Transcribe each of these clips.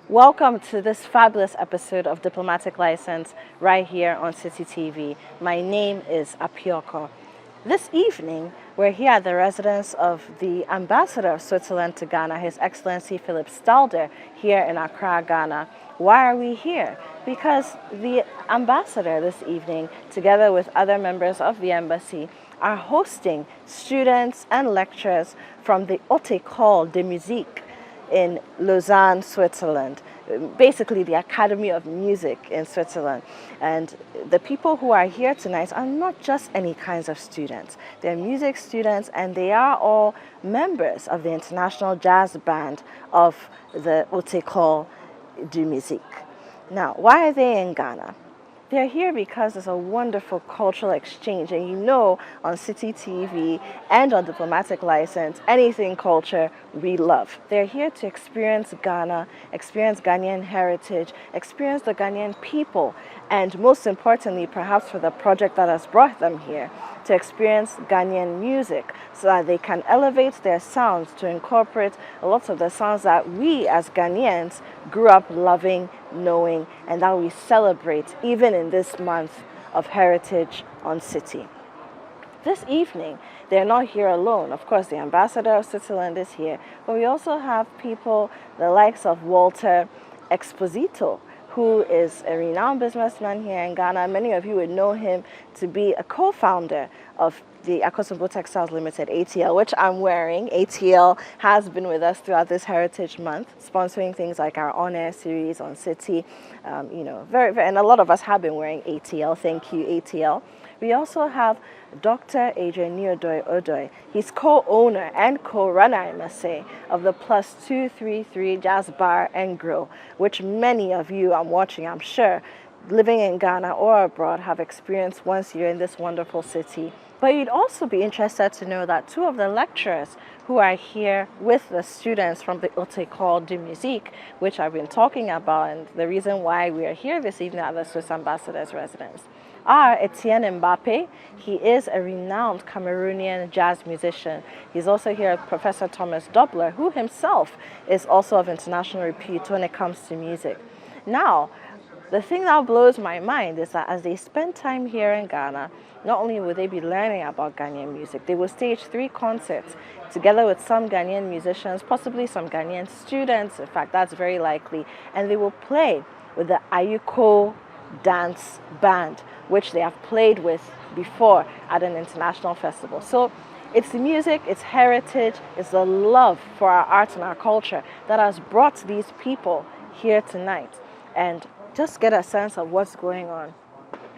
Welcome to this fabulous episode of Diplomatic License right here on City TV. My name is Apioko. This evening, we're here at the residence of the Ambassador of Switzerland to Ghana, His Excellency Philip Stalder, here in Accra, Ghana. Why are we here? Because the Ambassador this evening, together with other members of the embassy, are hosting students and lecturers from the Haute École de Musique in Lausanne, Switzerland, basically the Academy of Music in Switzerland. And the people who are here tonight are not just any kinds of students. They're music students, and they are all members of the International Jazz Band of the Haute École de Musique. Now, why are they in Ghana? They're here because there's a wonderful cultural exchange, and you know, on City TV and on Diplomatic License, anything culture we love. They're here to experience Ghana, experience Ghanaian heritage, experience the Ghanaian people, and most importantly, perhaps for the project that has brought them here, to experience Ghanaian music so that they can elevate their sounds to incorporate a lot of the sounds that we as Ghanaians grew up loving, knowing, and that we celebrate even in this month of Heritage on City. This evening, they're not here alone. Of course, the Ambassador of Switzerland is here, but we also have people the likes of Walter Esposito, who is a renowned businessman here in Ghana. Many of you would know him to be a co-founder of the Akosombo Textiles Limited, ATL, which I'm wearing. ATL has been with us throughout this Heritage Month, sponsoring things like our on-air series on City. And a lot of us have been wearing ATL. Thank you, ATL. We also have Dr. Adrian Odoy. He's co-owner and co-runner, I must say, of the Plus 233 Jazz Bar and Grill, which many of you I'm watching, I'm sure, living in Ghana or abroad have experienced once you're in this wonderful city. But you'd also be interested to know that two of the lecturers who are here with the students from the Haute École de Musique, which I've been talking about, and the reason why we are here this evening at the Swiss Ambassador's residence, are Etienne Mbappe. He is a renowned Cameroonian jazz musician. He's also here Professor Thomas Dobler, who himself is also of international repute when it comes to music. Now, the thing that blows my mind is that as they spend time here in Ghana, not only will they be learning about Ghanaian music, they will stage 3 concerts together with some Ghanaian musicians, possibly some Ghanaian students. In fact, that's very likely. And they will play with the Ayuko Dance Band, which they have played with before at an international festival. So it's the music, it's heritage, it's the love for our art and our culture that has brought these people here tonight. And just get a sense of what's going on.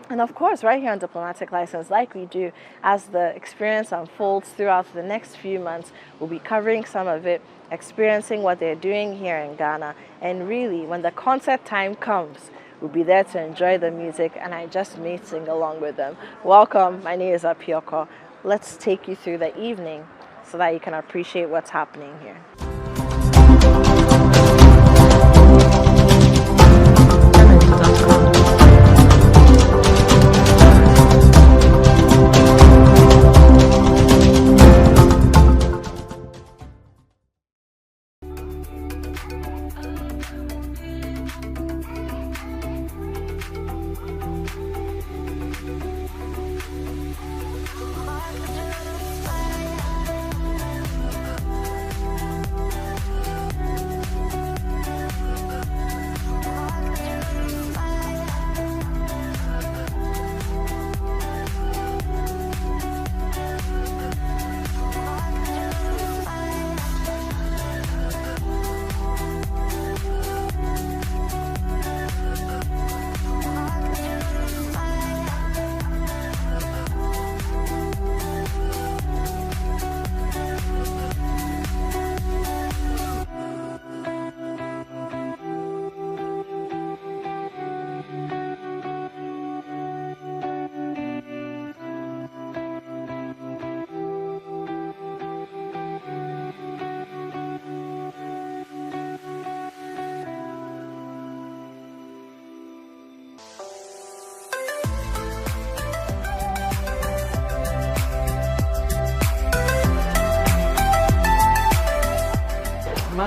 And of course, right here on Diplomatic License, like we do, as the experience unfolds throughout the next few months, we'll be covering some of it, experiencing what they're doing here in Ghana. And really, when the concert time comes, we'll be there to enjoy the music, and I just may sing along with them. Welcome, my name is Apioko. Let's take you through the evening so that you can appreciate what's happening here.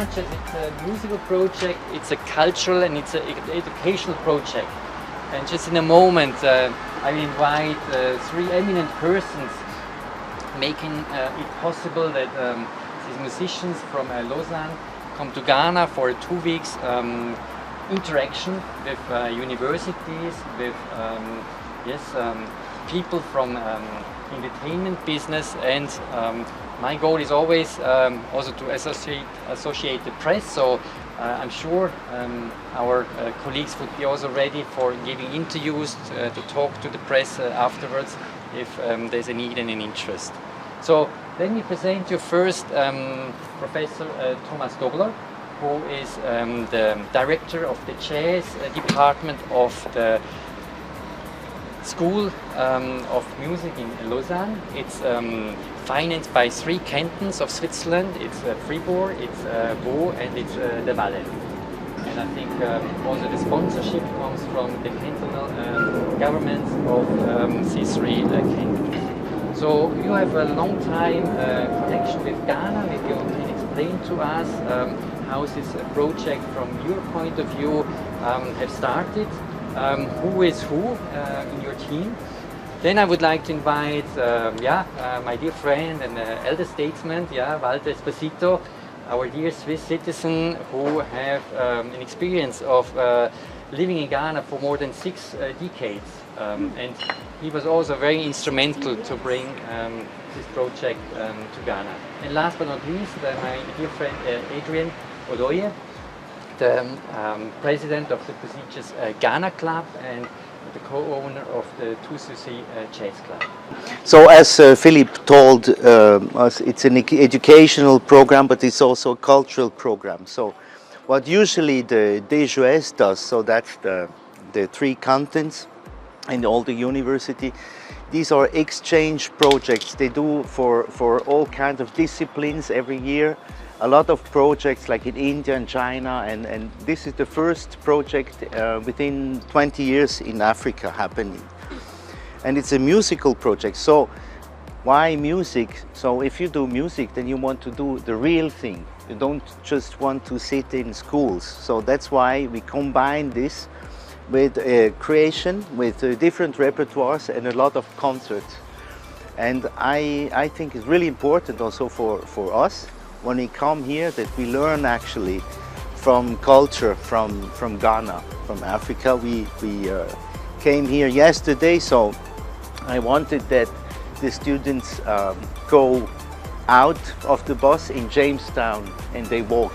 much as it's a musical project, it's a cultural and it's an educational project. And just in a moment, I will invite three eminent persons making it possible that these musicians from Lausanne come to Ghana for 2 weeks interaction with universities, with people from entertainment business, and my goal is always also to associate the press. So I'm sure our colleagues would be also ready for giving interviews to talk to the press afterwards if there's a need and an interest. So let me present you first Professor Thomas Dobler, who is the director of the jazz department of the School of Music in Lausanne. It's financed by 3 cantons of Switzerland. It's Fribourg, it's Vaud, and it's the Valais. And I think also the sponsorship comes from the cantonal governments of these 3 cantons. So you have a long time connection with Ghana. Maybe you can explain to us how this project from your point of view have started. Who is who in your team. Then I would like to invite my dear friend and elder statesman, Walter Esposito, our dear Swiss citizen who have an experience of living in Ghana for more than 6 decades. And he was also very instrumental to bring this project to Ghana. And last but not least, my dear friend Adrian Odoye, the president of the prestigious Ghana Club and the co-owner of the Tususi Jazz Club. So as Philip told us, it's an educational program, but it's also a cultural program. So what usually the DJS does, so that's the 3 cantons and all the university, these are exchange projects they do for all kinds of disciplines every year. A lot of projects like in India and China, and this is the first project within 20 years in Africa happening. And it's a musical project. So why music? So if you do music, then you want to do the real thing. You don't just want to sit in schools. So that's why we combine this with creation, with different repertoires and a lot of concerts. And I think it's really important also for us when we come here that we learn actually from culture from Ghana, from Africa. We came here yesterday, so I wanted that the students go out of the bus in Jamestown and they walk.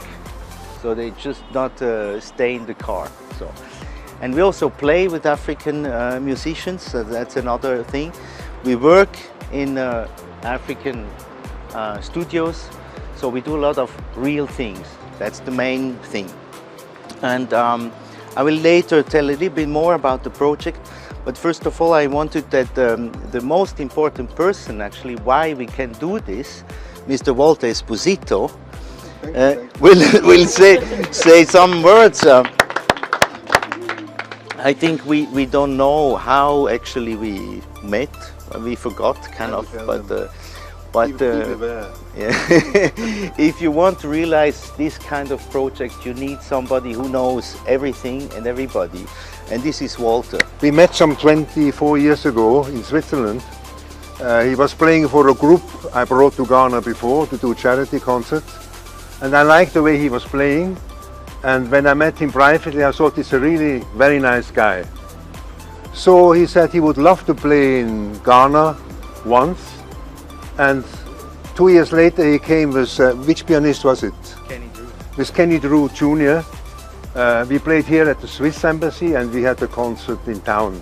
So they just not stay in the car. So, and we also play with African musicians, so that's another thing. We work in African studios. So we do a lot of real things. That's the main thing. And I will later tell a little bit more about the project. But first of all, I wanted that the most important person, actually, why we can do this, Mr. Walter Esposito, will say some words. I think we don't know how actually we met. We forgot, kind of, but yeah. If you want to realize this kind of project, you need somebody who knows everything and everybody, and this is Walter. We met some 24 years ago in Switzerland. He was playing for a group I brought to Ghana before to do charity concerts, and I liked the way he was playing, and when I met him privately I thought he's a really very nice guy. So he said he would love to play in Ghana once. And 2 years later he came with, which pianist was it? Kenny Drew. With Kenny Drew Jr. We played here at the Swiss Embassy and we had a concert in town.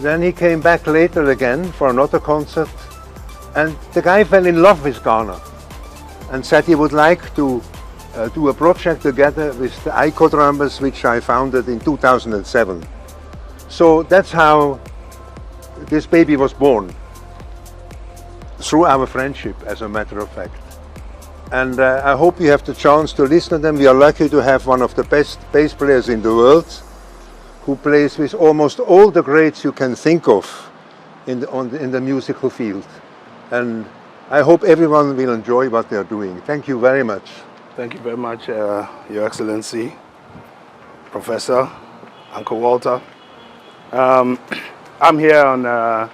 Then he came back later again for another concert, and the guy fell in love with Ghana and said he would like to do a project together with the ICO drummers, which I founded in 2007. So that's how this baby was born. Through our friendship, as a matter of fact. And I hope you have the chance to listen to them. We are lucky to have one of the best bass players in the world, who plays with almost all the greats you can think of in the musical field. And I hope everyone will enjoy what they are doing. Thank you very much. Thank you very much, Your Excellency, Professor, Uncle Walter. I'm here on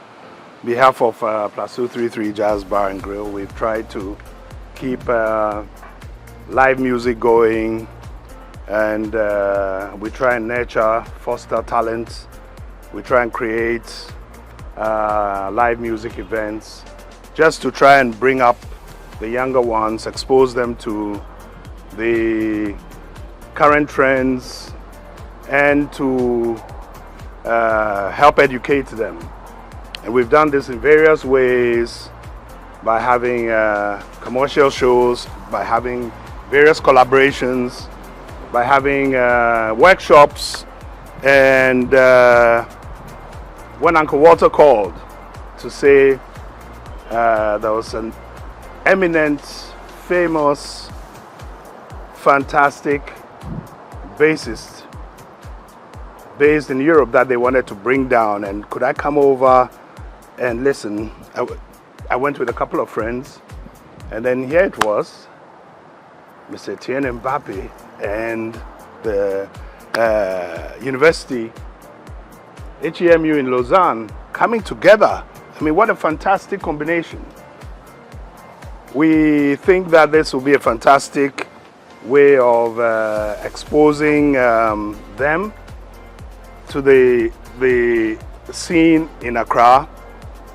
behalf of Plus 233 Jazz Bar and Grill. We've tried to keep live music going, and we try and nurture, foster talent. We try and create live music events just to try and bring up the younger ones, expose them to the current trends, and to help educate them. And we've done this in various ways, by having commercial shows, by having various collaborations, by having workshops. And when Uncle Walter called to say there was an eminent, famous, fantastic bassist based in Europe that they wanted to bring down, and could I come over and listen? I went with a couple of friends, and then here it was, Mr. Etienne Mbappe and the university, HEMU in Lausanne, coming together. I mean, what a fantastic combination. We think that this will be a fantastic way of exposing them to the scene in Accra,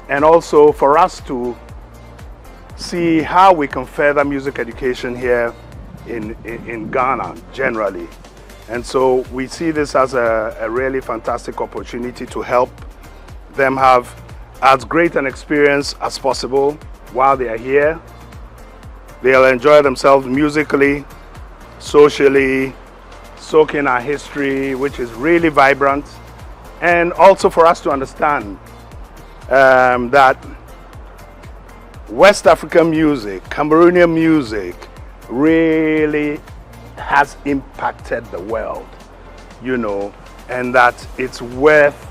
and also for us to see how we can further music education here in Ghana generally. And so we see this as a really fantastic opportunity to help them have as great an experience as possible while they are here. They'll enjoy themselves musically, socially, soak in our history, which is really vibrant, and also for us to understand that West African music, Cameroonian music, really has impacted the world, you know, and that it's worth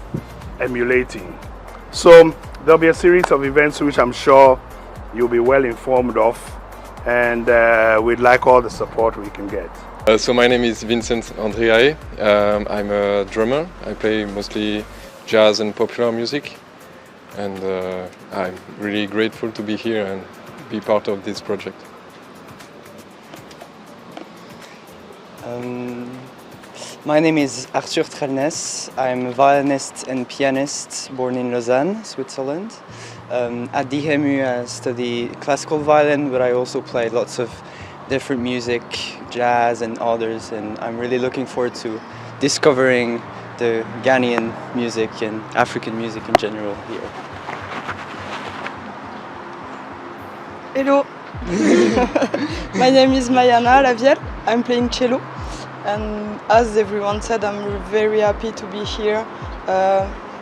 emulating. So there'll be a series of events which I'm sure you'll be well informed of, and we'd like all the support we can get. So my name is Vincent Andriae. I'm a drummer. I play mostly jazz and popular music, and I'm really grateful to be here and be part of this project. My name is Arthur Trelnes. I'm a violinist and pianist born in Lausanne, Switzerland. At the HEMU I study classical violin, but I also play lots of different music, jazz and others, and I'm really looking forward to discovering the Ghanaian music and African music in general here. Hello, my name is Mayana Lavielle. I'm playing cello, and as everyone said, I'm very happy to be here.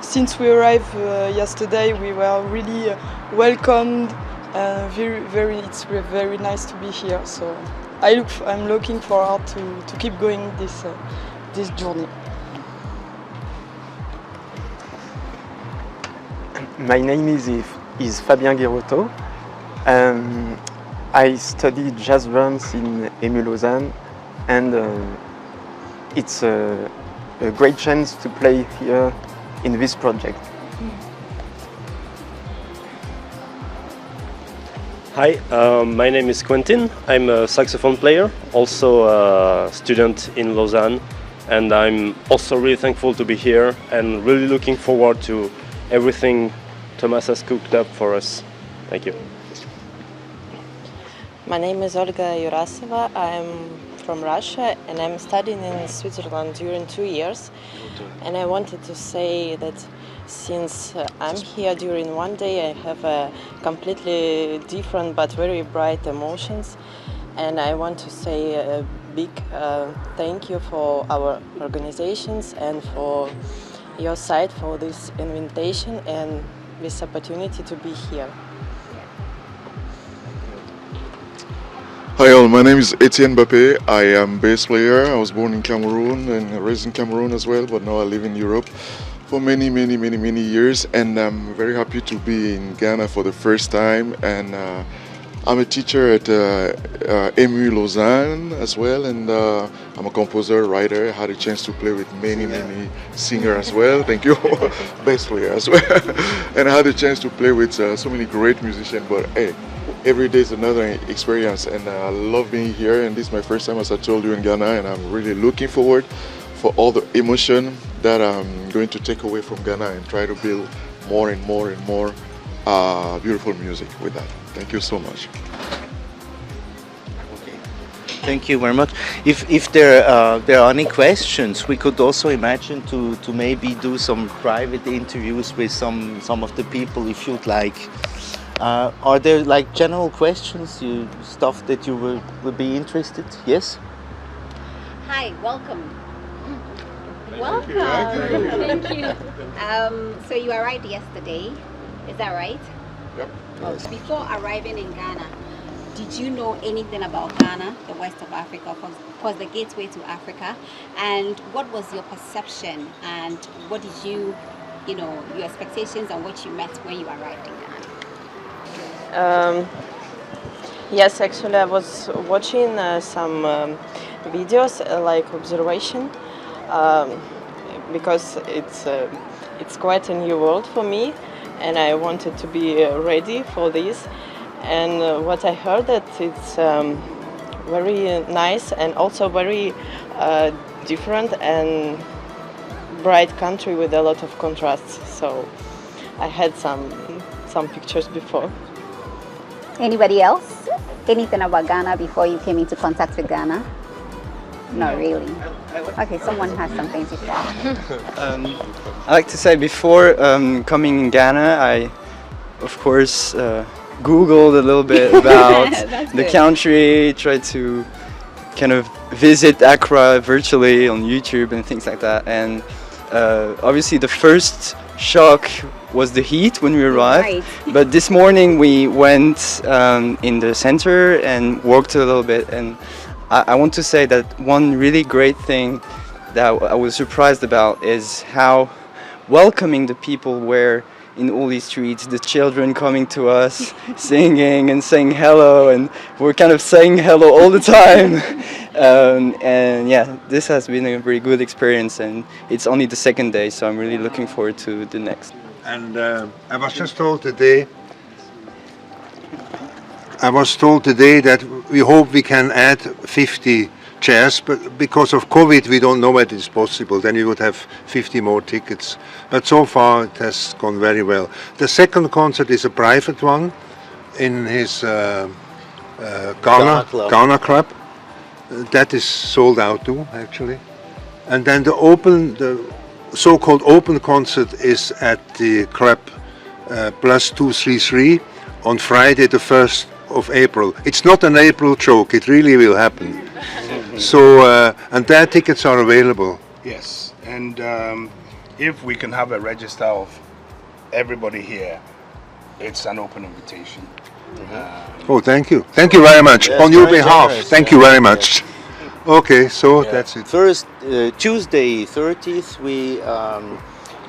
Since we arrived yesterday, we were really welcomed. It's very nice to be here. So I'm looking forward to keep going this journey. My name is Fabien Guerotto. I studied jazz drums in HEMU Lausanne, and it's a great chance to play here in this project. Hi, my name is Quentin. I'm a saxophone player, also a student in Lausanne, and I'm also really thankful to be here and really looking forward to everything Thomas has cooked up for us. Thank you. My name is Olga Yurasova. I'm from Russia and I'm studying in Switzerland during 2 years. And I wanted to say that since I'm here during one day, I have a completely different but very bright emotions. And I want to say a big thank you for our organizations and for your side for this invitation and this opportunity to be here. Hi all, my name is Etienne Mbappe. I am bass player. I was born in Cameroon and raised in Cameroon as well, but now I live in Europe for many years, and I'm very happy to be in Ghana for the first time, and I'm a teacher at HEMU Lausanne as well, and I'm a composer, writer. I had a chance to play with many singers as well. Thank you, bass player as well. And I had a chance to play with so many great musicians. But hey, every day is another experience, and I love being here. And this is my first time, as I told you, in Ghana, and I'm really looking forward for all the emotion that I'm going to take away from Ghana and try to build more and more and more beautiful music with that. Thank you so much. Okay. Thank you very much. If there are any questions, we could also imagine to maybe do some private interviews with some of the people, if you'd like. Are there like general questions, stuff that you would be interested? Yes. Hi, welcome. Welcome. Thank you. So you arrived yesterday, is that right? Yep. Yes. Before arriving in Ghana, did you know anything about Ghana, the west of Africa, was the gateway to Africa? And what was your perception, and what did you know, your expectations and what you met when you arrived in Ghana? Yes, actually I was watching some videos like observation, because it's quite a new world for me, and I wanted to be ready for this. And what I heard that it's very nice and also very different and bright country with a lot of contrasts. So I had some pictures before. Anybody else? Anything about Ghana before you came into contact with Ghana? Not really. Okay, someone has something to say. I like to say before coming in Ghana, I of course Googled a little bit about the country, tried to kind of visit Accra virtually on YouTube and things like that. And obviously the first shock was the heat when we arrived. Right. But this morning we went in the center and walked a little bit, and I want to say that one really great thing that I was surprised about is how welcoming the people were in all these streets, the children coming to us, singing and saying hello, and we're kind of saying hello all the time. And yeah, this has been a very good experience, and it's only the second day, so I'm really looking forward to the next. And I was told today that we hope we can add 50 chairs, but because of COVID we don't know whether it's possible. Then we would have 50 more tickets. But so far it has gone very well. The second concert is a private one in his Ghana Club. That is sold out too, actually. And then the so-called open concert is at the club Plus 233 on Friday the 1st of April. It's not an April joke, it really will happen. So, and their tickets are available. Yes, and if we can have a register of everybody here, it's an open invitation. Oh, thank you. Thank you very much. Yes, on your very behalf, generous, thank you very much. Okay, so that's it. First, Tuesday 30th, we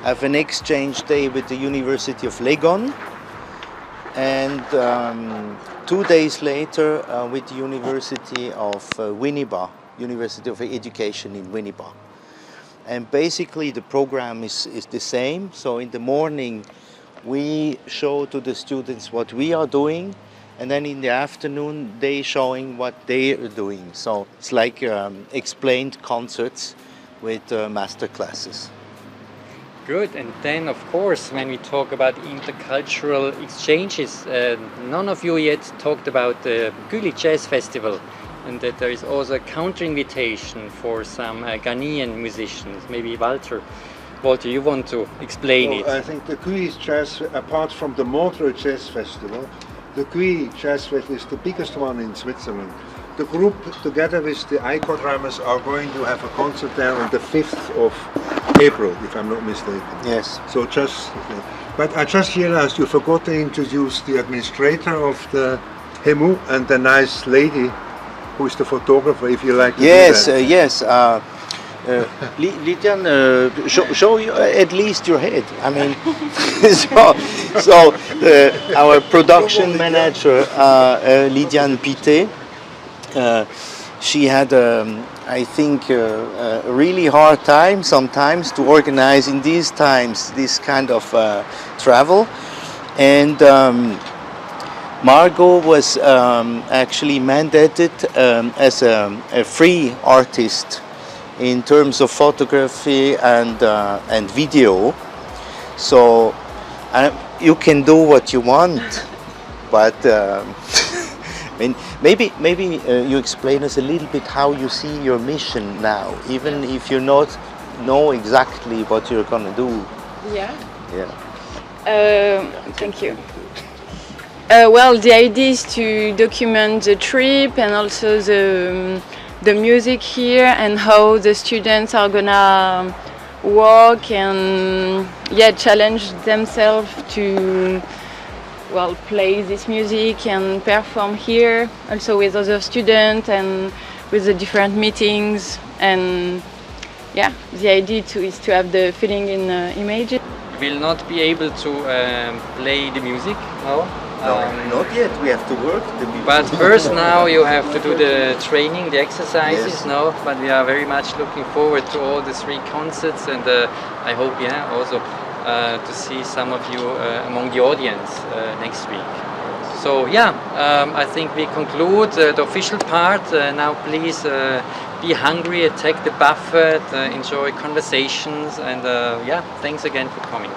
have an exchange day with the University of Legon, and 2 days later with the University of Winneba, University of Education in Winneba. And basically the program is the same. So in the morning we show to the students what we are doing, and then in the afternoon they showing what they are doing. So it's like explained concerts with master classes. Good, and then of course when we talk about intercultural exchanges, none of you yet talked about the Gully Jazz Festival, and that there is also a counter invitation for some Ghanaian musicians. Maybe Walter, you want to explain it? I think the Gully Jazz, apart from the Montreux Jazz Festival, the Gully Jazz Festival is the biggest one in Switzerland. The group, together with the ICO drummers, are going to have a concert there on the 5th of April, if I'm not mistaken. Yes. So but I just realized you forgot to introduce the administrator of the HEMU and the nice lady who is the photographer, if you like to do that. Yes. Lydian, show you at least your head. I mean, our production manager, Lydian Pité, she had, I think, a really hard time sometimes to organize in these times this kind of travel. And Margot was actually mandated as a free artist in terms of photography and video. So you can do what you want, but maybe you explain us a little bit how you see your mission now, even if you not know exactly what you're gonna do. Yeah. Yeah. Thank you. Well, the idea is to document the trip and also the music here and how the students are gonna work and challenge themselves to play this music and perform here, also with other students and with the different meetings. And the idea is to have the feeling in images. Will not be able to play the music now. No, not yet. We have to work the music. But first now you have to do the training, the exercises now. But we are very much looking forward to all the 3 concerts, and I hope also to see some of you among the audience next week. So I think we conclude the official part. Now please be hungry, take the buffet, enjoy conversations, and thanks again for coming.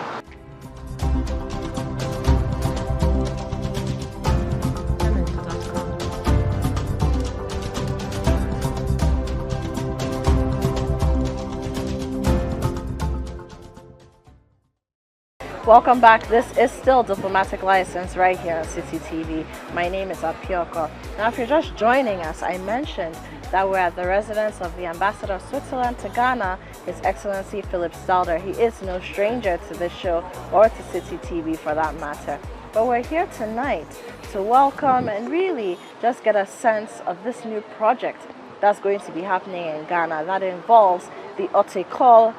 Welcome back. This is still Diplomatic License right here on City TV. My name is Apioko. Now, if you're just joining us, I mentioned that we're at the residence of the Ambassador of Switzerland to Ghana, His Excellency Philip Stalder. He is no stranger to this show or to City TV for that matter. But we're here tonight to welcome and really just get a sense of this new project that's going to be happening in Ghana that involves the Haute École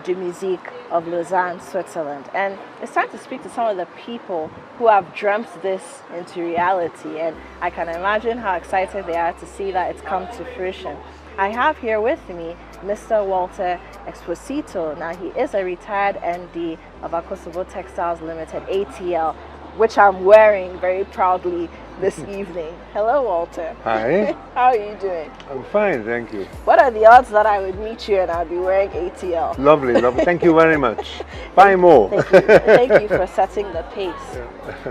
de Musique of Lausanne, Switzerland. And it's time to speak to some of the people who have dreamt this into reality, and I can imagine how excited they are to see that it's come to fruition. I have here with me Mr. Walter Esposito. Now, he is a retired MD of Akosovo Textiles Limited, ATL, which I'm wearing very proudly this evening. Hello, Walter. Hi. How are you doing? I'm fine, thank you. What are the odds that I would meet you and I'll be wearing ATL? Lovely, lovely. Thank you very much. Buy more. Thank you for setting the pace.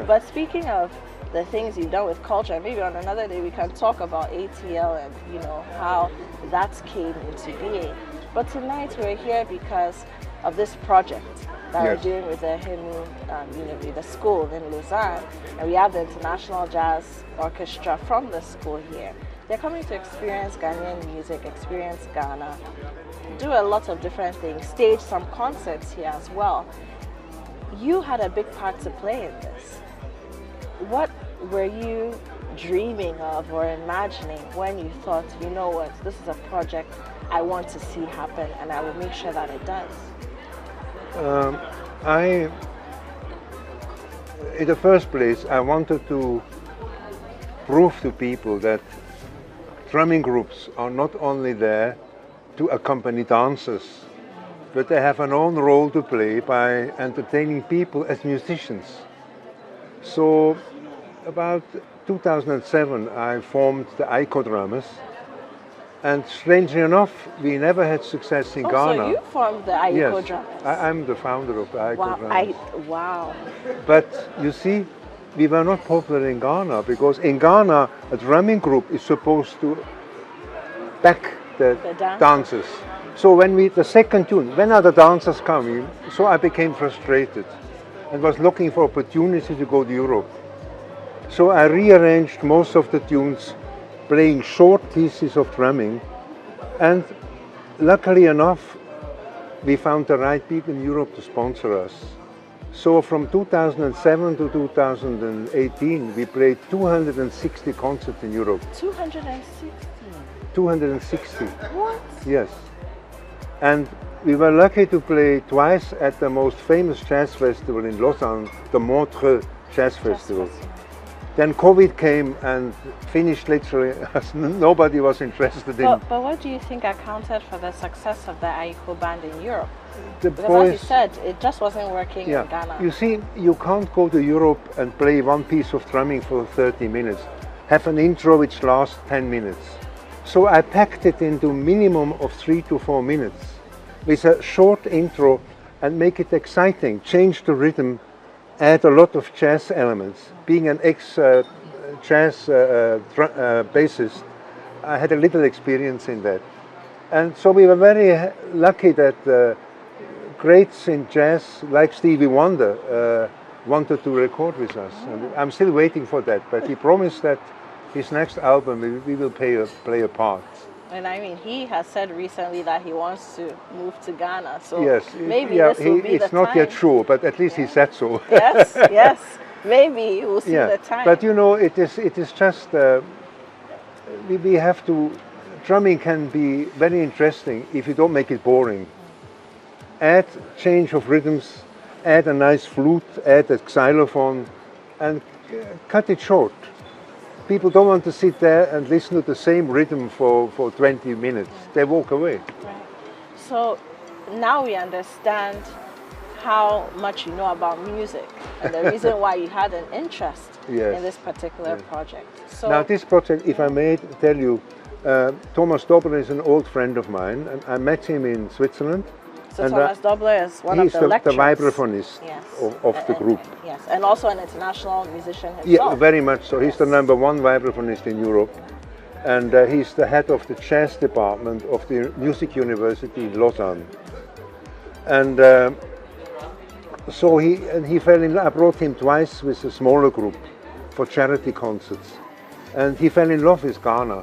But speaking of the things you've done with culture, maybe on another day we can talk about ATL and how that came into being. But tonight we're here because of this project that we're doing with the HEMU, the school in Lausanne, and we have the International Jazz Orchestra from the school here. They're coming to experience Ghanaian music, experience Ghana, do a lot of different things, stage some concerts here as well. You had a big part to play in this. What were you dreaming of or imagining when you thought, you know what, this is a project I want to see happen and I will make sure that it does? In the first place, I wanted to prove to people that drumming groups are not only there to accompany dancers, but they have an own role to play by entertaining people as musicians. So about 2007, I formed the ICO Drummers. And strangely enough, we never had success in Ghana. So you formed the ICO Drummers? Yes, I'm the founder of the ICO Drummers. Wow. But you see, we were not popular in Ghana because in Ghana, a drumming group is supposed to back the dancers. So when the second tune, when are the dancers coming? So I became frustrated and was looking for opportunity to go to Europe. So I rearranged most of the tunes, playing short pieces of drumming, and luckily enough we found the right people in Europe to sponsor us. So from 2007 to 2018 we played 260 concerts in Europe. 260? 260. What? Yes. And we were lucky to play twice at the most famous jazz festival in Lausanne, the Montreux Jazz Festival. Then COVID came and finished literally as nobody was interested in. But what do you think accounted for the success of the Aiko band in Europe? The Because boys, as you said, it just wasn't working in Ghana. You see, you can't go to Europe and play one piece of drumming for 30 minutes, have an intro which lasts 10 minutes. So I packed it into minimum of 3 to 4 minutes with a short intro and make it exciting, change the rhythm, add a lot of jazz elements. Being an ex-jazz bassist, I had a little experience in that. And so we were very lucky that greats in jazz like Stevie Wonder wanted to record with us. And I'm still waiting for that, but he promised that his next album we will play a part. And I mean, he has said recently that he wants to move to Ghana. So yes, maybe this will be the time. It's not yet sure, but at least he said so. Yes, yes. Maybe we'll see the time. But you know, it is just we have to. Drumming can be very interesting if you don't make it boring. Add change of rhythms, add a nice flute, add a xylophone, and cut it short. People don't want to sit there and listen to the same rhythm for 20 minutes. They walk away. Right. So now we understand how much you know about music and the reason why you had an interest in this particular project. So now this project, if I may tell you, Thomas Dobler is an old friend of mine, and I met him in Switzerland. So and Thomas Dobler is one of the lecturers. He's the vibraphonist of the group. Yes, and also an international musician himself. Yeah, very much so. He's the #1 vibraphonist in Europe, and he's the head of the jazz department of the Music University in Lausanne. And so he fell in love. I brought him twice with a smaller group for charity concerts, and he fell in love with Ghana.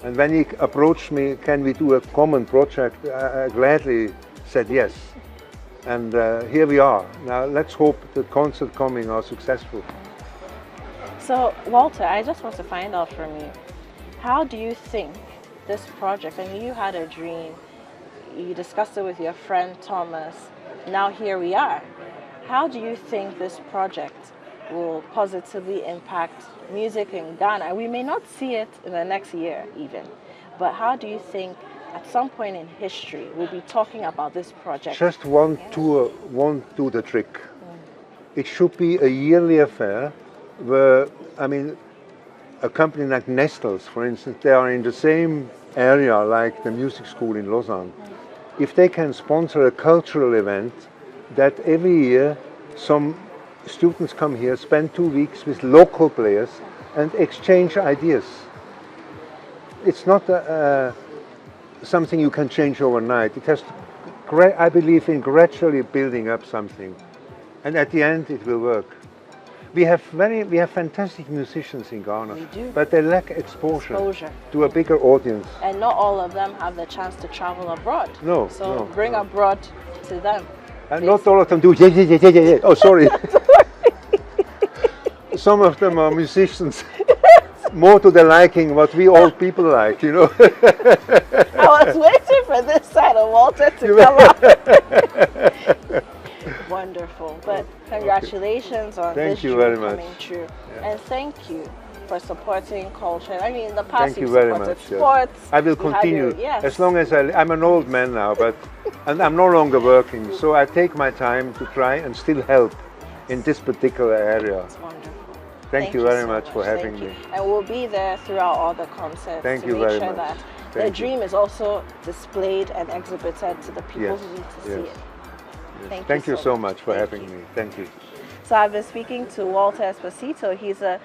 And when he approached me, can we do a common project? I gladly said yes. And here we are. Now let's hope the concert coming are successful. So Walter, I just want to find out from you, how do you think this project, I mean, you had a dream, you discussed it with your friend Thomas, now here we are. How do you think this project will positively impact music in Ghana? We may not see it in the next year even, but how do you think at some point in history we'll be talking about this project? Just one tour won't do the trick. It should be a yearly affair where, I mean, a company like Nestles, for instance, they are in the same area like the music school in Lausanne. If they can sponsor a cultural event that every year some students come here, spend 2 weeks with local players and exchange ideas. It's not something you can change overnight. It has to, I believe in gradually building up something, and at the end it will work. We have fantastic musicians in Ghana, but they lack exposure to a bigger audience. And not all of them have the chance to travel abroad. No. So bring abroad to them. And not all of them do yeah. Oh, sorry. Some of them are musicians more to the liking what we old people like, you know. I was waiting for this side of Walter to come up. Wonderful. But congratulations on this dream coming true. Yeah. And thank you for supporting culture. I mean, in the past you supported sports. Yes. I will continue as long as I'm an old man now, but and I'm no longer working, so I take my time to try and still help in this particular area. That's wonderful. Thank you very much for having me. And we'll be there throughout all the concerts to make sure that the dream is also displayed and exhibited to the people who need to see it. Thank you so much for having me. Thank you. So I've been speaking to Walter Esposito. He's a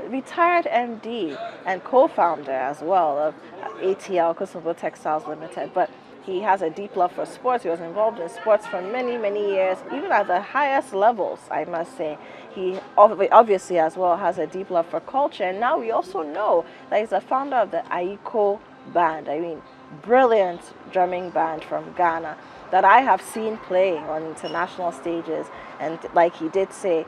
retired MD and co-founder as well of ATL, Kosovo Textiles Limited. But he has a deep love for sports. He was involved in sports for many, many years, even at the highest levels, I must say. He obviously as well has a deep love for culture. And now we also know that he's the founder of the Aiko band. I mean, brilliant drumming band from Ghana that I have seen playing on international stages. And like he did say,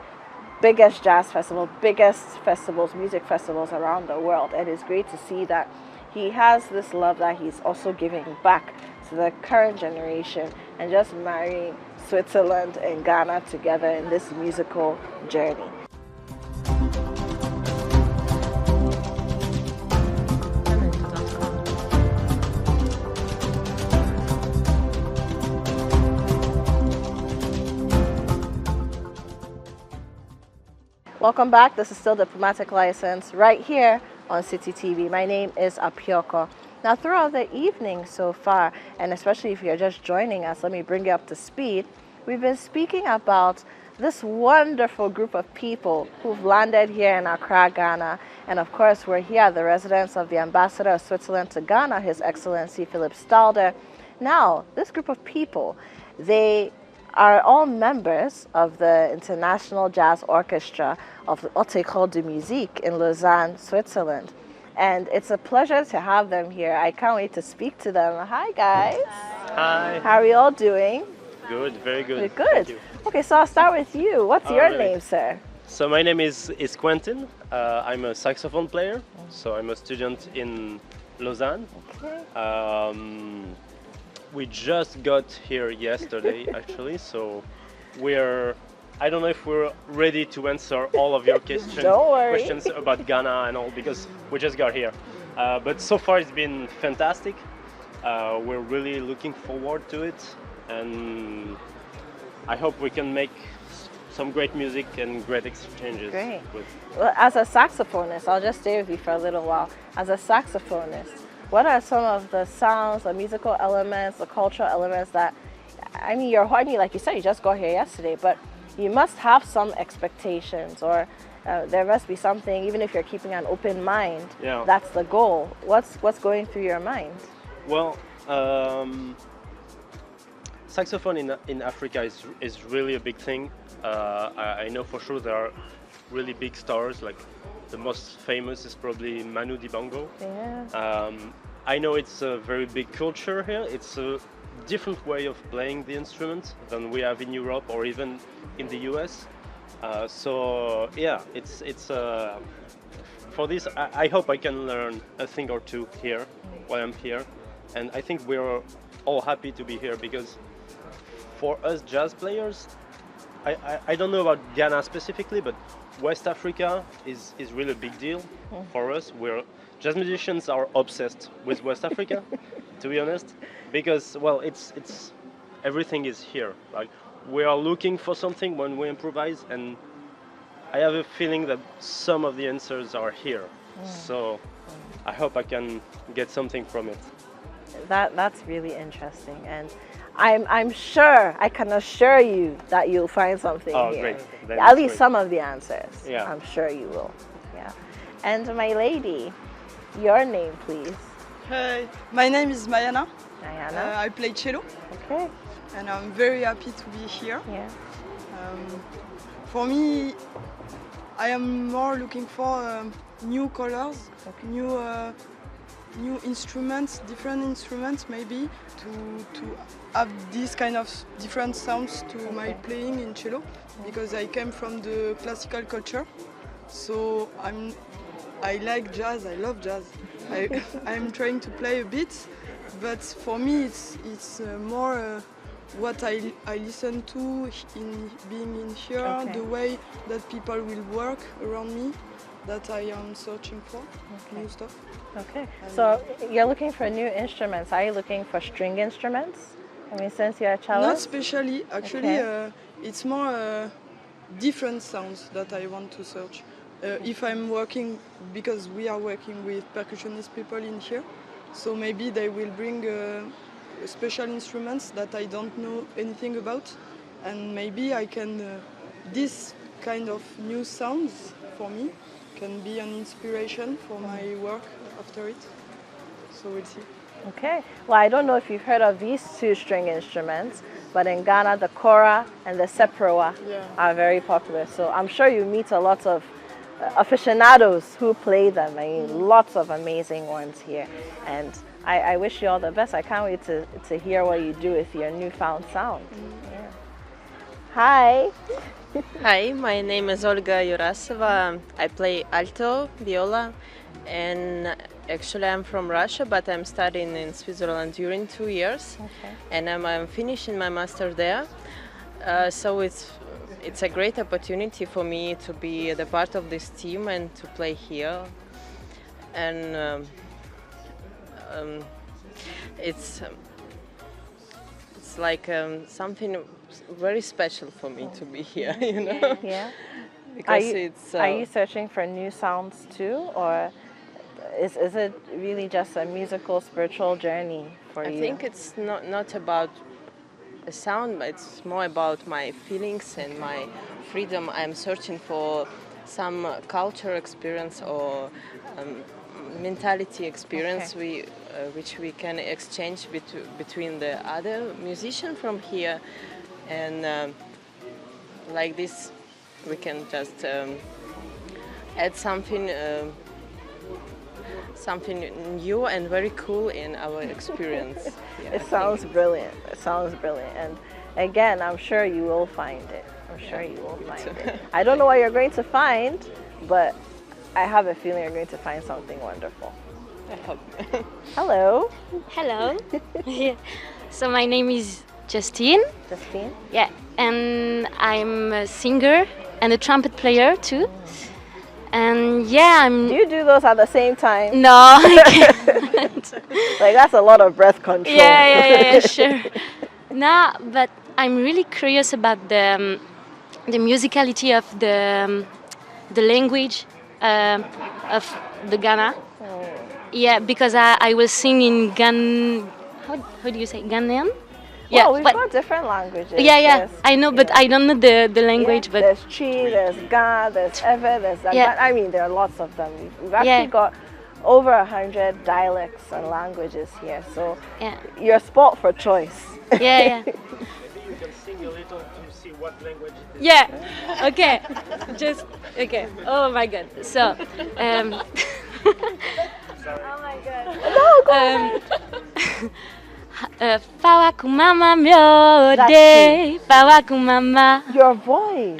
biggest jazz festival, biggest festivals, music festivals around the world. And it's great to see that he has this love that he's also giving back the current generation and just marrying Switzerland and Ghana together in this musical journey. Welcome back. This is still Diplomatic License right here on City TV. My name is Apioko. Now, throughout the evening so far, and especially if you're just joining us, let me bring you up to speed. We've been speaking about this wonderful group of people who've landed here in Accra, Ghana. And of course, we're here at the residence of the Ambassador of Switzerland to Ghana, His Excellency Philip Stalder. Now, this group of people, they are all members of the International Jazz Orchestra of the Orchestra de Musique in Lausanne, Switzerland. And it's a pleasure to have them here. I can't wait to speak to them. Hi, guys. Hi. How are you all doing? Good, very good. Good. Okay, so I'll start with you. What's your name, sir? So my name is Quentin. I'm a saxophone player. So I'm a student in Lausanne. Okay. We just got here yesterday, actually. So I don't know if we're ready to answer all of your questions about Ghana and all, because we just got here. But so far it's been fantastic. We're really looking forward to it, and I hope we can make some great music and great exchanges. Great. Well, as a saxophonist, I'll just stay with you for a little while. As a saxophonist, what are some of the sounds, the musical elements, the cultural elements that, I mean, like you said, you just got here yesterday, but you must have some expectations, or there must be something, even if you're keeping an open mind, that's the goal. What's going through your mind? Well, saxophone in Africa is really a big thing. I know for sure there are really big stars, like the most famous is probably Manu Dibango. Yeah. I know it's a very big culture here. It's a different way of playing the instrument than we have in Europe or even in the US. So yeah, it's for this. I hope I can learn a thing or two here while I'm here, and I think we're all happy to be here, because for us jazz players, I don't know about Ghana specifically, but West Africa is really a big deal for us. Jazz musicians are obsessed with West Africa, to be honest, because, well, it's everything is here. Like, we are looking for something when we improvise, and I have a feeling that some of the answers are here. So I hope I can get something from it. That's really interesting, and I'm sure, I can assure you that you'll find something here. Great. At least some of the answers. Yeah. I'm sure you will. Yeah. And my lady, your name, please. Hi, my name is Mayana. Mayana. I play cello. Okay. And I'm very happy to be here. Yeah. For me, I am more looking for new colors, new instruments, different instruments maybe, to have this kind of different sounds to my playing in cello, because I came from the classical culture. So I like jazz, I love jazz. I'm trying to play a bit, but for me it's more what I listen to in being in here, the way that people will work around me, that I am searching for, new stuff. Okay, so you're looking for new instruments. Are you looking for string instruments? I mean, since you're a cellist? Not especially, actually, it's more different sounds that I want to search. If I'm working, because we are working with percussionist people in here, so maybe they will bring special instruments that I don't know anything about, and maybe I can, this kind of new sounds for me can be an inspiration for my work after it, so we'll see. Okay, well, I don't know if you've heard of these two string instruments, but in Ghana, the kora and the seproa are very popular, so I'm sure you meet a lot of aficionados who play them. I mean, lots of amazing ones here, and I wish you all the best. I can't wait to hear what you do with your newfound sound. Yeah. Hi. Hi, my name is Olga Yurasova. I play alto, viola, and Actually, I'm from Russia, but I'm studying in Switzerland during 2 years, and I'm finishing my master there. So it's a great opportunity for me to be the part of this team and to play here. And it's like something very special for me to be here, you know. Yeah. Because Are you searching for new sounds too, or is it really just a musical, spiritual journey for you? I think it's not about the sound, but it's more about my feelings and my freedom. I'm searching for some culture experience or mentality experience which we can exchange between the other musicians from here, and like this we can just add something new and very cool in our experience. Yeah, It sounds brilliant. It sounds brilliant. And again, I'm sure you will find it. I'm sure you will find it. I don't know what you're going to find, but I have a feeling you're going to find something wonderful. I hope. Hello. Hello. Yeah. So my name is Justine. Justine? Yeah, and I'm a singer and a trumpet player too. And yeah, Do you do those at the same time? No, I can't. Like that's a lot of breath control. Yeah, sure. No, but I'm really curious about the musicality of the language of the Ghana. Yeah, because I will sing in how do you say Ghanaian? Yeah, well, we've got different languages. Yeah, I know, but I don't know the language. Yeah, but there's Chi, there's Ga, there's Ewe, there's Zagat. Yeah. I mean, there are lots of them. We've actually got over 100 dialects and languages here, so you're spot for choice. Yeah. Maybe you can sing a little to see what language it is. Yeah. Okay. Okay. Oh my God. So. Oh my God. No, go ahead. Fawakumama myode. Fawakumama. Your voice.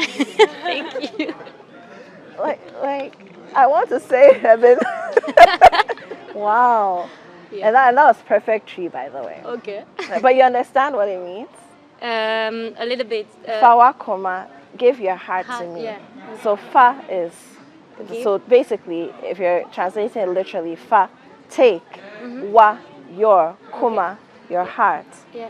Thank you. Like I want to say heaven. Wow. Yeah. And that was perfect tree, by the way. Okay. But you understand what it means? A little bit. Fawakoma, give your heart to me. Yeah. So fa is, Give. so basically, if you're translating it literally, fa, take, Mhm. wa, your, kuma, your heart, Yeah.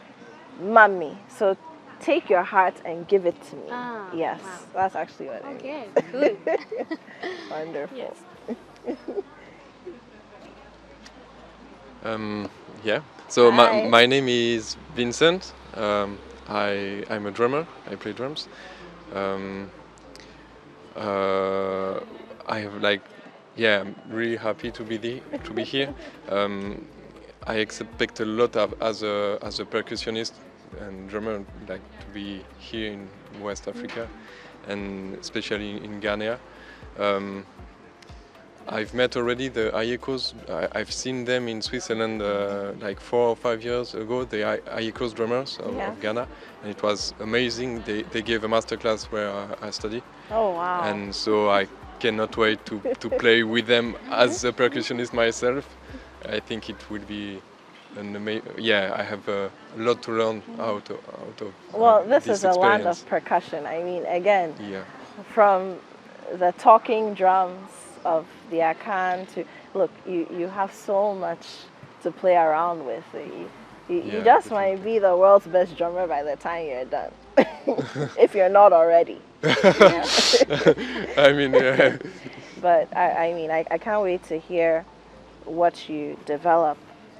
mami. So take your heart and give it to me. Ah, Yes, that's actually what it means. Okay, good. Wonderful. Yes. Yeah. So Hi. my name is Vincent. I'm a drummer. I play drums. I have I'm really happy to be here. I expect a lot as a percussionist and drummer, like to be here in West Africa, and especially in Ghana. I've met already the Ayekos. I've seen them in Switzerland like 4 or 5 years ago, the Ayekos drummers of Ghana, and it was amazing. They gave a masterclass where I study. Oh, wow. And so I cannot wait to play with them as a percussionist myself. I think it will be an amazing. Yeah, I have a lot to learn out of. Well, this is a land experience. of percussion. I mean, again, Yeah. from the talking drums of the Akan to, look, you have so much to play around with. You just might be the world's best drummer by the time you're done, if you're not already. I mean, yeah. But I mean, I can't wait to hear what you develop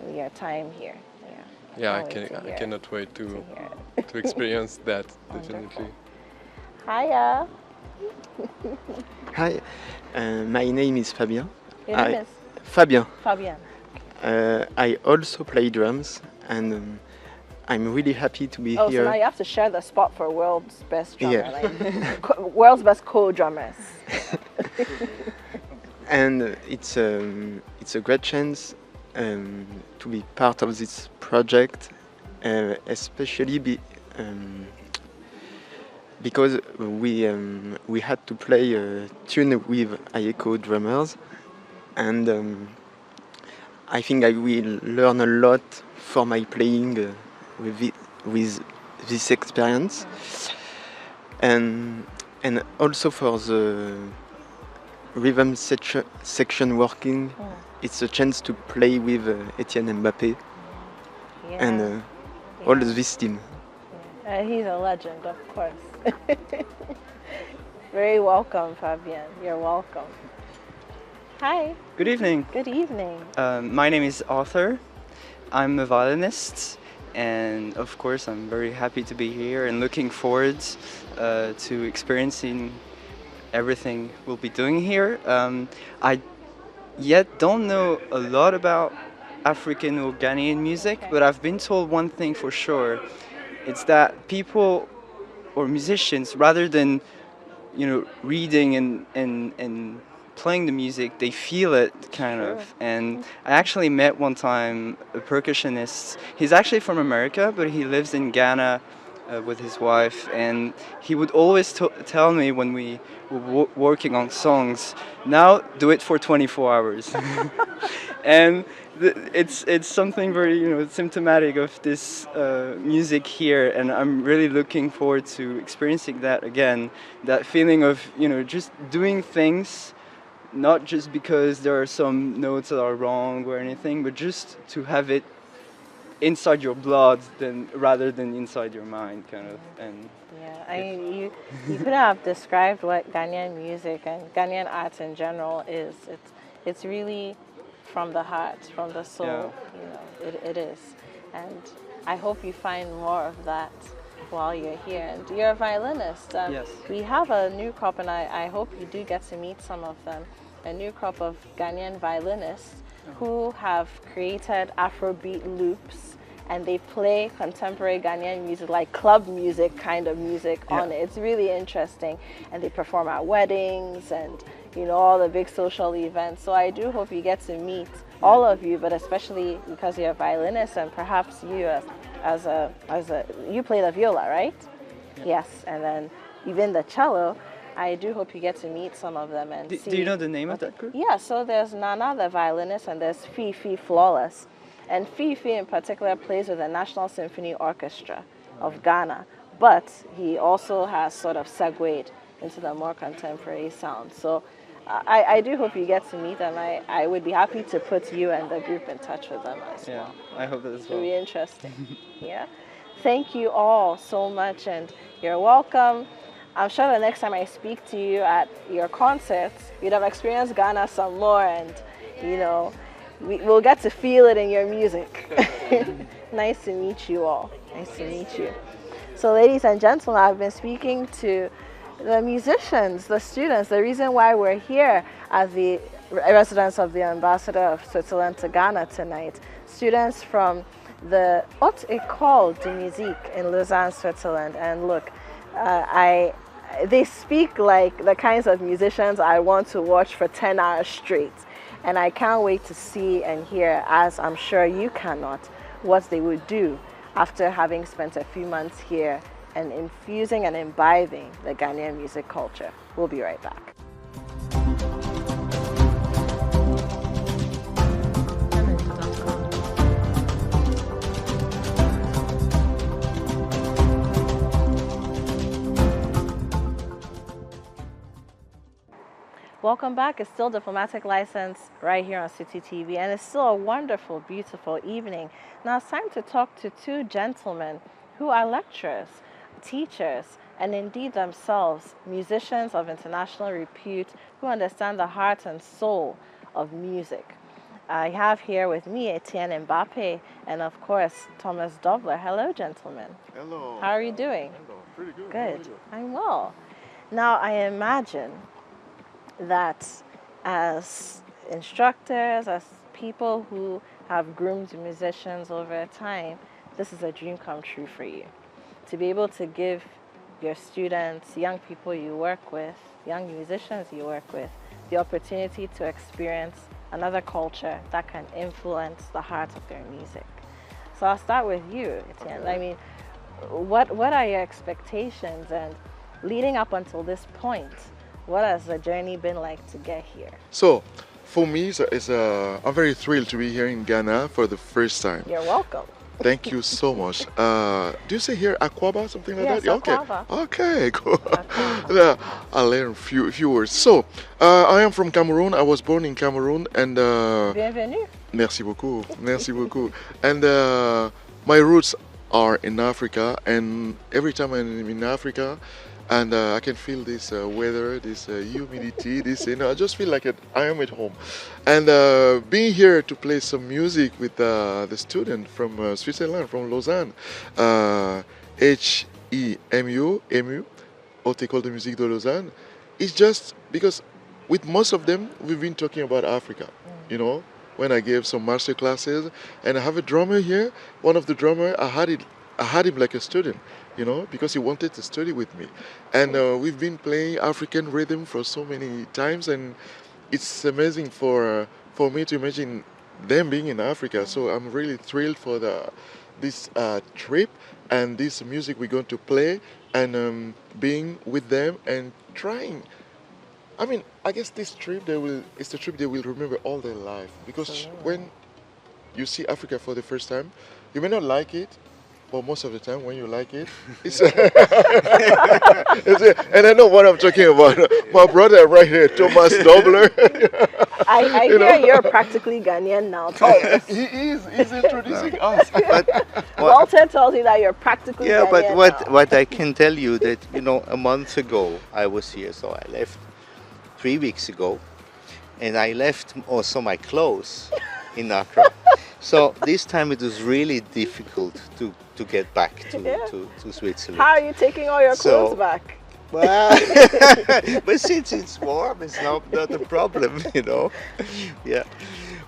in your time here. Yeah, I cannot wait to experience that, definitely. Hiya. Hi, my name is Fabien. Your name is? Fabien. Fabien. I also play drums, and I'm really happy to be Oh, here. so now you have to share the spot for world's best drummer, Yeah. like world's best co-drummers. And it's a great chance to be part of this project, especially because we had to play a tune with Ayeko drummers, and I think I will learn a lot for my playing with this experience, and also for the rhythm section working, it's a chance to play with Etienne Mbappé and all this team. He's a legend, of course. Very welcome, Fabien. You're welcome. Hi. Good evening. Good evening. My name is Arthur. I'm a violinist, and of course I'm very happy to be here and looking forward to experiencing everything we'll be doing here. I yet don't know a lot about African or Ghanaian music, but I've been told one thing for sure. It's that people or musicians, rather than reading and playing the music, they feel it kind of. And I actually met one time a percussionist. He's actually from America, but he lives in Ghana with his wife, and he would always tell me when we were working on songs, now do it for 24 hours. And it's something very symptomatic of this music here, and I'm really looking forward to experiencing that again, that feeling of just doing things not just because there are some notes that are wrong or anything, but just to have it inside your blood rather than inside your mind, kind of. And you could have described what Ghanaian music and Ghanaian arts in general is. It's really from the heart, from the soul. It is, and I hope you find more of that while you're here. And you're a violinist. Yes. We have a new crop, and I hope you do get to meet some of them. A new crop of Ghanaian violinists who have created Afrobeat loops, and they play contemporary Ghanaian music, like club music kind of music on it. It's really interesting, and they perform at weddings and all the big social events. So I do hope you get to meet all of you, but especially because you're a violinist, and perhaps you you play the viola, right? Yes, and then even the cello. I do hope you get to meet some of them and see. Do you know the name of that group? Yeah, so there's Nana, the violinist, and there's Fifi Flawless. And Fifi in particular plays with the National Symphony Orchestra of Ghana, but he also has sort of segued into the more contemporary sound. So I do hope you get to meet them. I would be happy to put you and the group in touch with them as well. I hope that as well. It'll be interesting. Yeah. Thank you all so much, and you're welcome. I'm sure the next time I speak to you at your concerts, you'd have experienced Ghana some more, and we'll get to feel it in your music. Nice to meet you all. Nice to meet you. So ladies and gentlemen, I've been speaking to the musicians, the students, the reason why we're here as the residents of the Ambassador of Switzerland to Ghana tonight. Students from the Haute École de Musique in Lausanne, Switzerland. And look, they speak like the kinds of musicians I want to watch for 10 hours straight. And I can't wait to see and hear, as I'm sure you cannot, what they would do after having spent a few months here and infusing and imbibing the Ghanaian music culture. We'll be right back. Welcome back. It's still Diplomatic License right here on City TV, and it's still a wonderful, beautiful evening. Now it's time to talk to two gentlemen who are lecturers, teachers, and indeed themselves musicians of international repute who understand the heart and soul of music. I have here with me Etienne Mbappé and of course Thomas Dobler. Hello, gentlemen. Hello. How are you doing? Hello. Pretty good. Good. I'm well. Now I imagine that as instructors, as people who have groomed musicians over time, this is a dream come true for you. To be able to give your students, young people you work with, young musicians you work with, the opportunity to experience another culture that can influence the heart of their music. So I'll start with you, Etienne. I mean, what are your expectations, and leading up until this point, what has the journey been like to get here? So, for me, I'm very thrilled to be here in Ghana for the first time. You're welcome. Thank you so much. Do you say here Aquaba, something like Yes, that? Okay. Aquaba. Okay, cool. Yeah, I learned few words. So, I am from Cameroon. I was born in Cameroon, and Bienvenue. merci beaucoup, merci beaucoup. And my roots are in Africa, and every time I'm in Africa, and I can feel this weather, this humidity, I just feel like I am at home. And being here to play some music with the student from Switzerland, from Lausanne, HEMU, Haute École de Musique de Lausanne, it's just because with most of them, we've been talking about Africa, you know, when I gave some master classes, and I have a drummer here. One of the drummer, I had him like a student, you know, because he wanted to study with me. And we've been playing African rhythm for so many times, and it's amazing for me to imagine them being in Africa. So I'm really thrilled for this trip and this music we're going to play, and being with them and trying. I mean, I guess this trip it's the trip they will remember all their life, because when you see Africa for the first time, you may not like it, but most of the time when you like it, it's and I know what I'm talking about. My brother right here, Thomas Dobler. I hear you're practically Ghanaian now, Thomas. He's introducing us. Walter tells you that you're practically Ghanaian but now. what I can tell you that, you know, a month ago I was here, so I left 3 weeks ago, and I left also my clothes in Accra. So this time it was really difficult to get back to Switzerland. How are you taking all your clothes back? Well, but since it's warm, it's not a problem, you know. Yeah,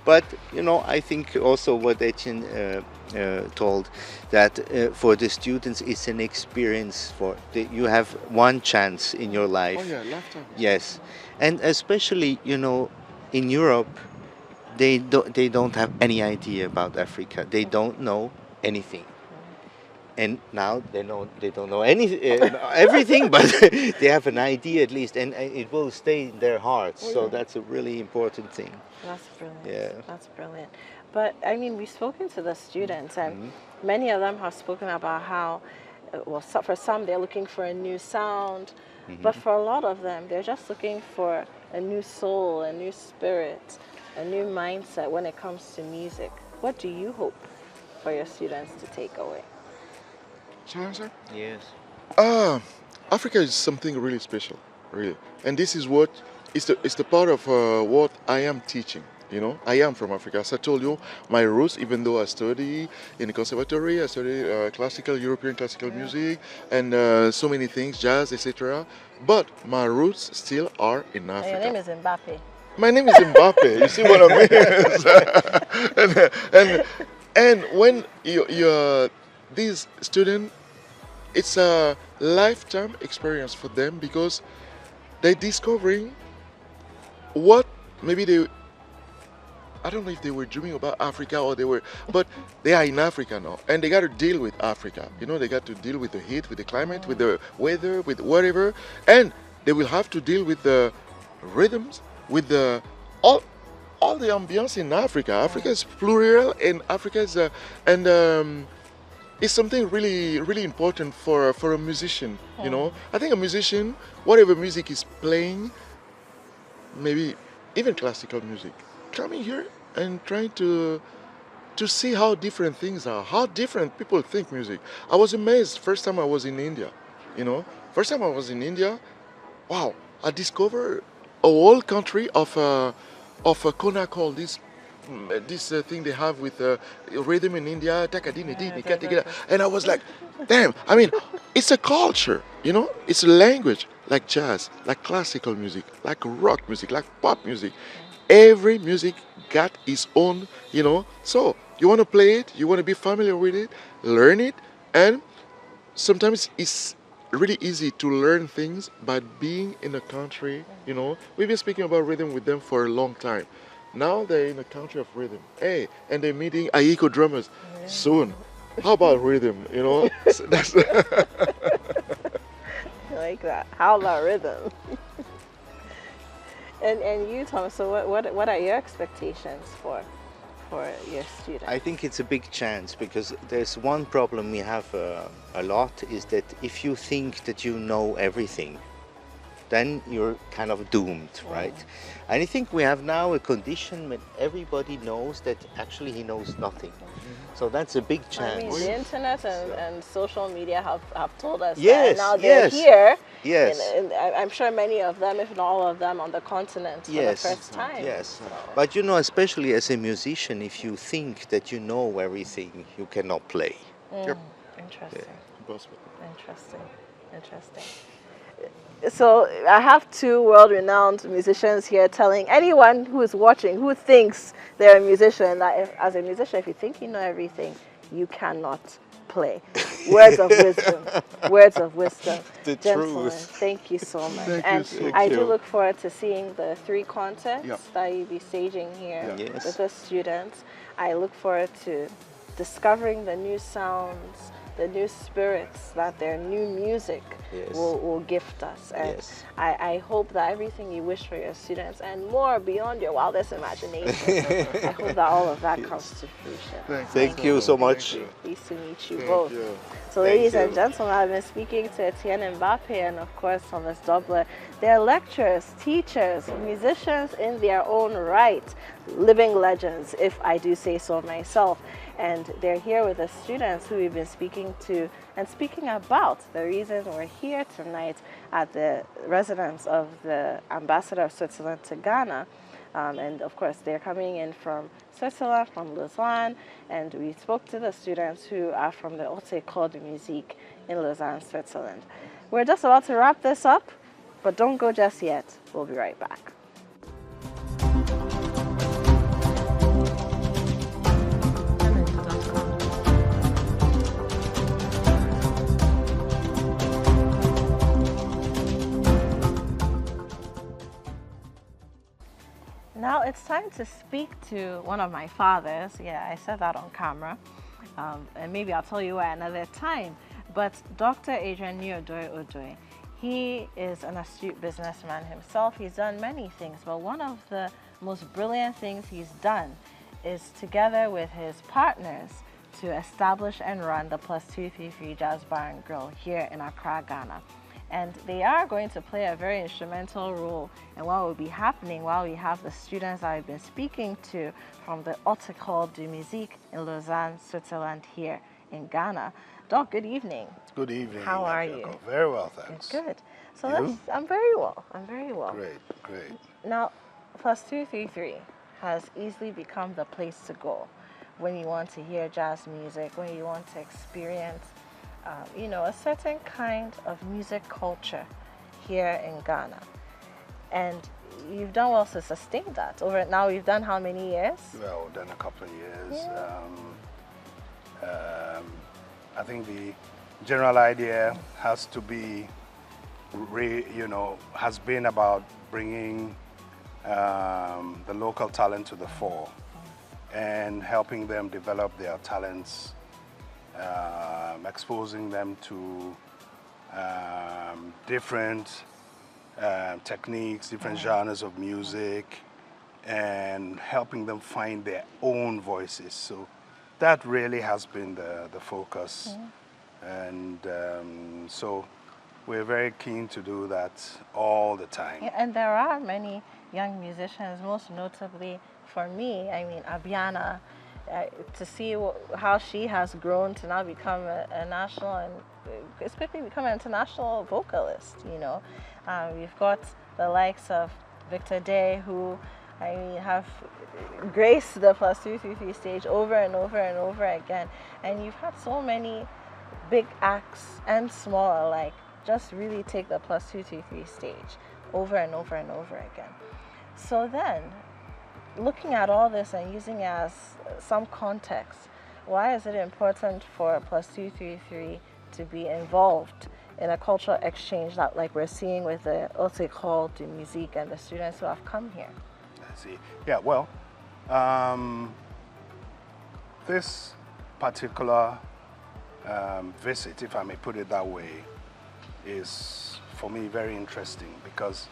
but you know, I think also what Etienne told, that for the students it's an experience. You have one chance in your life. Oh yeah, lifetime. Yes, and especially, you know, in Europe, they don't have any idea about Africa. They don't know anything. And now they don't know everything, but they have an idea at least, and it will stay in their hearts. So that's a really important thing. That's brilliant. Yeah. That's brilliant. But I mean, we've spoken to the students, and many of them have spoken about how, well, for some they're looking for a new sound, but for a lot of them they're just looking for a new soul, a new spirit, a new mindset when it comes to music. What do you hope for your students to take away? Shall I answer? Yes. Africa is something really special, really, and this is what is the part of what I am teaching. You know, I am from Africa. As I told you, my roots, even though I study in the conservatory, I study European classical music, and so many things, jazz, etc. But my roots still are in Africa. Your name is Mbappe. My name is Mbappe. You see what I mean? and when you're these students, it's a lifetime experience for them, because they're discovering what maybe I don't know if they were dreaming about Africa but they are in Africa now, and they got to deal with Africa. You know, they got to deal with the heat, with the climate, with the weather, with whatever, and they will have to deal with the rhythms, with the all the ambience in Africa. Africa is plural, and Africa is it's something really, really important for a musician. You know, I think a musician, whatever music is playing, maybe even classical music, coming here and trying to see how different things are, how different people think music. I was amazed first time I was in India. You know, first time I was in India, wow! I discovered a whole country of a Konakol, this thing they have with rhythm in India, and I was like, damn, I mean, it's a culture, you know, it's a language, like jazz, like classical music, like rock music, like pop music. Every music got its own, you know, so you want to play it, you want to be familiar with it, learn it, and sometimes it's really easy to learn things by being in a country, you know. We've been speaking about rhythm with them for a long time. Now they're in a country of rhythm. Hey, and they're meeting Aiko drummers soon. How about rhythm, you know? That's I like that. How about rhythm? And you, Tom, so what are your expectations for your students? I think it's a big chance, because there's one problem we have a lot, is that if you think that you know everything, then you're kind of doomed, right? And I think we have now a condition when everybody knows that actually he knows nothing. So that's a big chance. I mean, the internet and social media have told us that. Yes, And now they're yes, here. yes. And I'm sure many of them, if not all of them, on the continent for the first time. Yes. But you know, especially as a musician, if you think that you know everything, you cannot play. Yep. Interesting. Impossible. Interesting. So I have two world-renowned musicians here telling anyone who is watching, who thinks they're a musician, that as a musician, if you think you know everything, you cannot play. Words of wisdom. Words of wisdom. The Gentlemen, truth. thank you so much. Thank you and so I much. do look forward to seeing the 3 concerts Yep. that you'll be staging here Yes. with the students. I look forward to discovering the new sounds, the new spirits that their new music Yes. will gift us. And Yes. I hope that everything you wish for your students and more beyond your wildest imagination, I hope that all of that comes to fruition. Thank you so much. Pleased to meet you Thank both. you. So Thank ladies and you. gentlemen, I've been speaking to Etienne Mbappe and of course Thomas Dobler. They're lecturers, teachers, musicians in their own right, living legends, if I do say so myself. And they're here with the students who we've been speaking to and speaking about the reason we're here tonight at the residence of the Ambassador of Switzerland to Ghana. And of course, they're coming in from Switzerland, from Lausanne, and we spoke to the students who are from the Haute École de Musique in Lausanne, Switzerland. We're just about to wrap this up, but don't go just yet. We'll be right back. Now it's time to speak to one of my fathers. Yeah, I said that on camera. And maybe I'll tell you why another time. But Dr. Adrian Odoi, he is an astute businessman himself. He's done many things, but one of the most brilliant things he's done is, together with his partners, to establish and run the +233 Jazz Bar and Grill here in Accra, Ghana. And they are going to play a very instrumental role in what will be happening while we have the students that I've been speaking to from the Haute École de Musique in Lausanne, Switzerland, here in Ghana. Doc, good evening. Good evening. How are you? Very well, thanks. Good. So You? I'm very well. I'm very well. Great. Now, +233 has easily become the place to go when you want to hear jazz music, when you want to experience you know, a certain kind of music culture here in Ghana. And you've done well to sustain that. Over now, you've done how many years? Well, done a couple of years. Yeah. I think the general idea has to be, has been about bringing the local talent to the fore and helping them develop their talents, exposing them to different techniques, different genres of music, and helping them find their own voices. So that really has been the focus. And so we're very keen to do that all the time. Yeah, and there are many young musicians, most notably for me, I mean, Abiana, to see how she has grown to now become a national and it's quickly become an international vocalist, you know. We've got the likes of Victor Day, who I mean, have graced the +233 stage over and over and over again. And you've had so many big acts and small alike just really take the +233 stage over and over and over again. So then, looking at all this and using it as some context, why is it important for +233 to be involved in a cultural exchange that, like we're seeing with the Haute École de Musique and the students who have come here? I see. Yeah, well, this particular visit, if I may put it that way, is for me very interesting because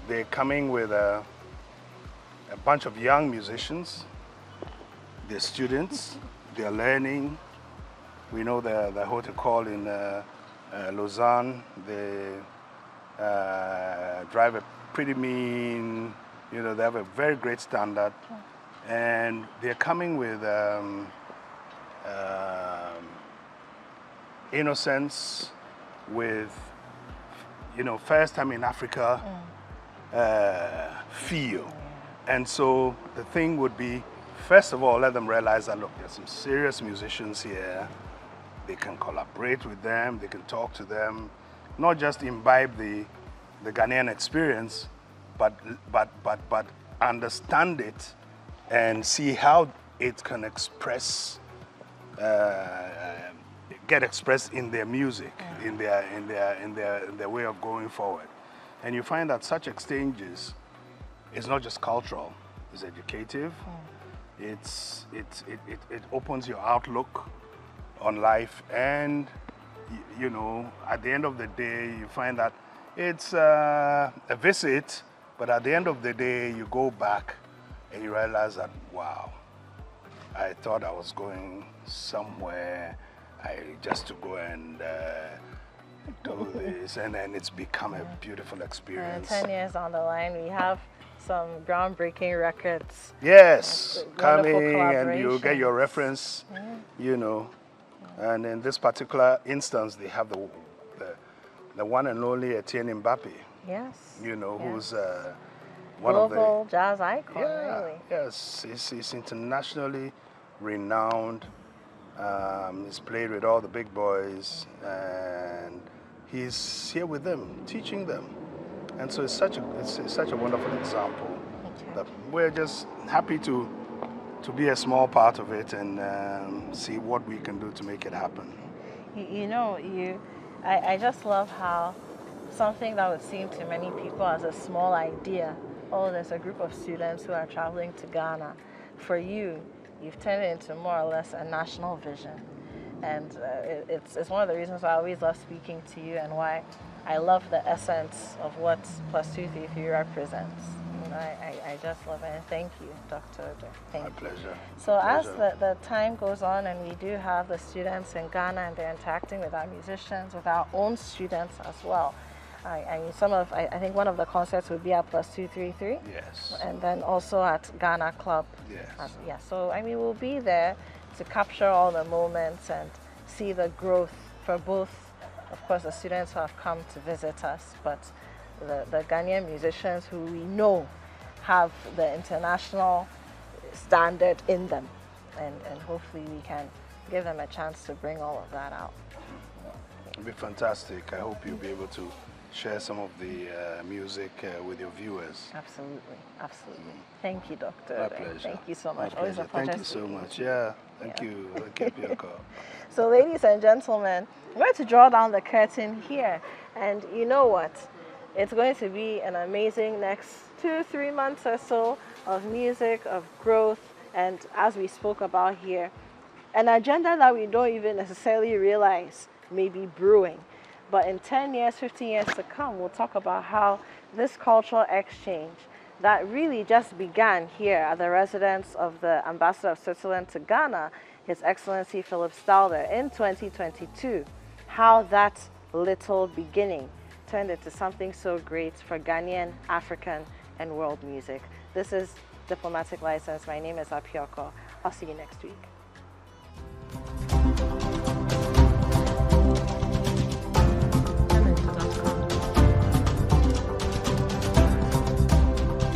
they're coming with a bunch of young musicians. They're students, they're learning. We know the hotel call in Lausanne. They drive a pretty mean, you know, they have a very great standard. And they're coming with innocence, with, you know, first time in Africa feel. And so the thing would be, first of all, let them realize that, look, there's some serious musicians here. They can collaborate with them, they can talk to them, not just imbibe the Ghanaian experience, but understand it and see how it can express, get expressed in their music, in their way of going forward. And you find that such exchanges is not just cultural, it's educative. It opens your outlook on life, and you know, at the end of the day, you find that it's a visit, but at the end of the day, you go back and you realize that, wow, I thought I was going somewhere, just to go and do this, and then it's become a beautiful experience. 10 years on the line, we have some groundbreaking records. Yes, wonderful coming and you get your collaborations. reference, you know. And in this particular instance, they have the one and only Etienne Mbappe. Yes. You know, yes. who's one of the global jazz icon, really. Yes, he's internationally renowned. He's played with all the big boys, and he's here with them, teaching them. And so it's such a wonderful example that we're just happy to be a small part of it and see what we can do to make it happen. You know, I just love how something that would seem to many people as a small idea, oh, there's a group of students who are traveling to Ghana. For you, you've turned it into more or less a national vision. And it's one of the reasons why I always love speaking to you and why I love the essence of what +233 represents. You know, I just love it. And thank you, Dr. Odo. Thank you. My pleasure. So as the time goes on and we do have the students in Ghana and they're interacting with our musicians, with our own students as well. I mean, I think one of the concerts would be at +233. Yes. And then also at Ghana Club. Yes. Yeah. So I mean, we'll be there to capture all the moments and see the growth for both, of course, the students who have come to visit us, but the Ghanaian musicians who we know have the international standard in them. And hopefully we can give them a chance to bring all of that out. It'll be fantastic. I hope you'll be able to share some of the music with your viewers. Absolutely, absolutely. Thank you, Dr. My Odo. pleasure. Thank you so much. My Always a pleasure. pleasure. Thank you so much. Yeah, thank you. Thank you, Pioko. So ladies and gentlemen, I'm going to draw down the curtain here. And you know what? It's going to be an amazing next 2-3 months or so of music, of growth, and as we spoke about here, an agenda that we don't even necessarily realize may be brewing. But in 10 years, 15 years to come, we'll talk about how this cultural exchange that really just began here at the residence of the Ambassador of Switzerland to Ghana, His Excellency Philip Stalder, in 2022, how that little beginning turned into something so great for Ghanaian, African, and world music. This is Diplomatic License. My name is Apioko. I'll see you next week.